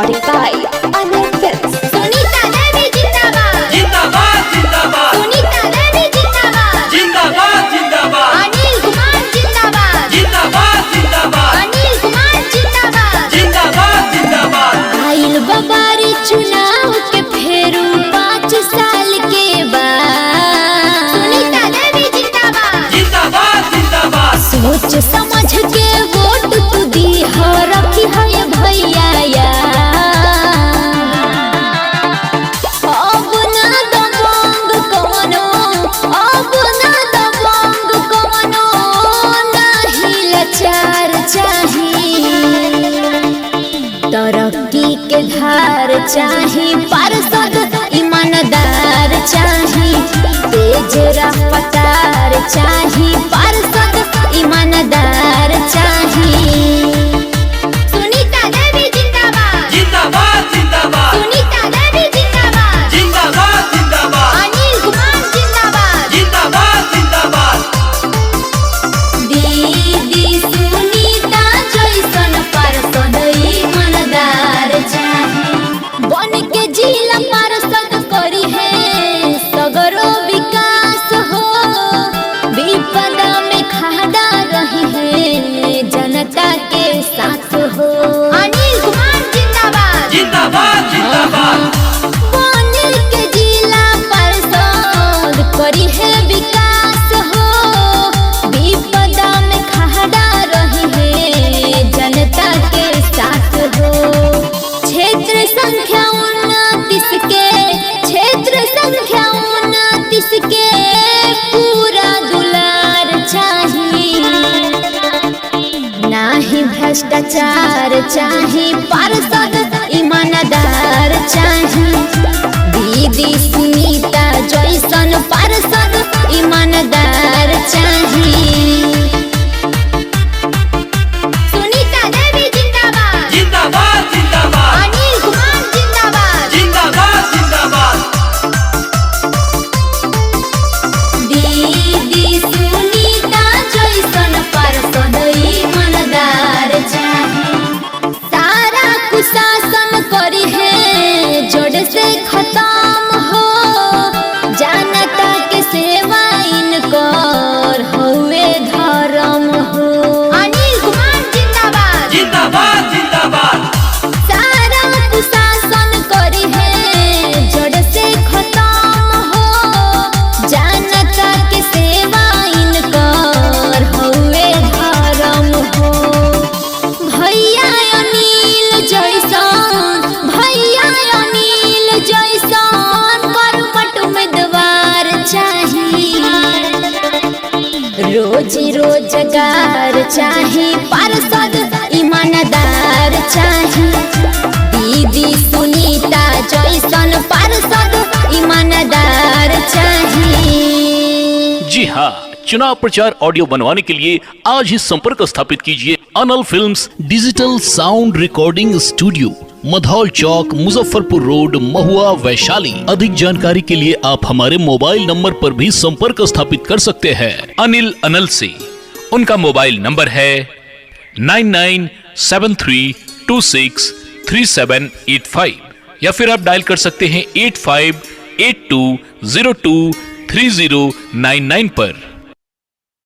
recorded by Anil Films. Sunita Devi जिंदाबाद जिंदाबाद जिंदाबाद सुनीता देवी जिंदाबाद जिंदाबाद जिंदाबाद अनिल कुमार जिंदाबाद जिंदाबाद जिंदाबाद अनिल कुमार जिंदाबाद जिंदाबाद जिंदाबाद आइल बाबारी चुनाव के फेरू 5 साल के बाद सुनीता देवी जिंदाबाद जिंदाबाद जिंदाबाद सोच समझ के वोट तू दी हो रखी है भैया अब ना दबंग कोनो अब ना दबंग कोनो नहीं लाचार चाही तरक्की के धार चाही पार्षद ईमानदार चाही तेज रफ्तार चाही पार्षद ईमानदार चाही सुनीता देवी जिंदाबाद जिंदाबाद जिंदाबाद सुनीता देवी जिंदाबाद जिंदाबाद जिंदाबाद अनिल कुमार जिंदाबाद जिंदाबाद जिंदाबाद दीदी सुनीता जैसन पार्षद ईमानदार चाही बन के जिला पार्षद करी है सगरो विकास हो विपदा में खड़ा रही है जनता के साथ हो अनिल कुमार जिंदाबाद जिंदाबाद जिंदाबाद बन के जिला पार्षद करी है विकास हो विपदा में खड़ा रही है जनता के साथ हो क्षेत्र संख्या 29 के क्षेत्र संख्या 29 के पूरा दुलार चाही नाही भ्रष्टाचार चाही पार्षद ईमानदार चाही दीदी सुनीता जैसन पार्षद ईमानदार चाही सुनीता देवी जिंदाबाद जिंदाबाद जिंदाबाद अनिल कुमार जिंदाबाद जिंदाबाद जिंदाबाद दीदी सुनीता जैसन पार्षद ईमानदार चाही सारा कुशासन करी है जोड़ से खत्म हो जनता के सेवा इनकर हुए धर्म हो अनिल कुमार जिंदाबाद जिंदाबाद जिंदाबाद सारा कुशासन करी है जोड़ से खत्म हो जनता के सेवा इनकर हुए धर्म हो भैया अनिल जैसन कर्मठ उम्मीदवार चाही रोजी रोजगार चाही पार्षद ईमानदार चाही दीदी सुनीता जैसन पार्षद ईमानदार चाही। जी हाँ, चुनाव प्रचार ऑडियो बनवाने के लिए आज ही संपर्क स्थापित कीजिए Anal films digital sound recording studio, Madhaul Chowk, Muzaffarpur road, Mahua, Vaishali. अधिक जानकारी के लिए आप हमारे मोबाइल नंबर पर भी संपर्क स्थापित कर सकते हैं। अनिल अनल से उनका मोबाइल नंबर है 9973263785 या फिर आप डायल कर सकते हैं 8582023099 पर।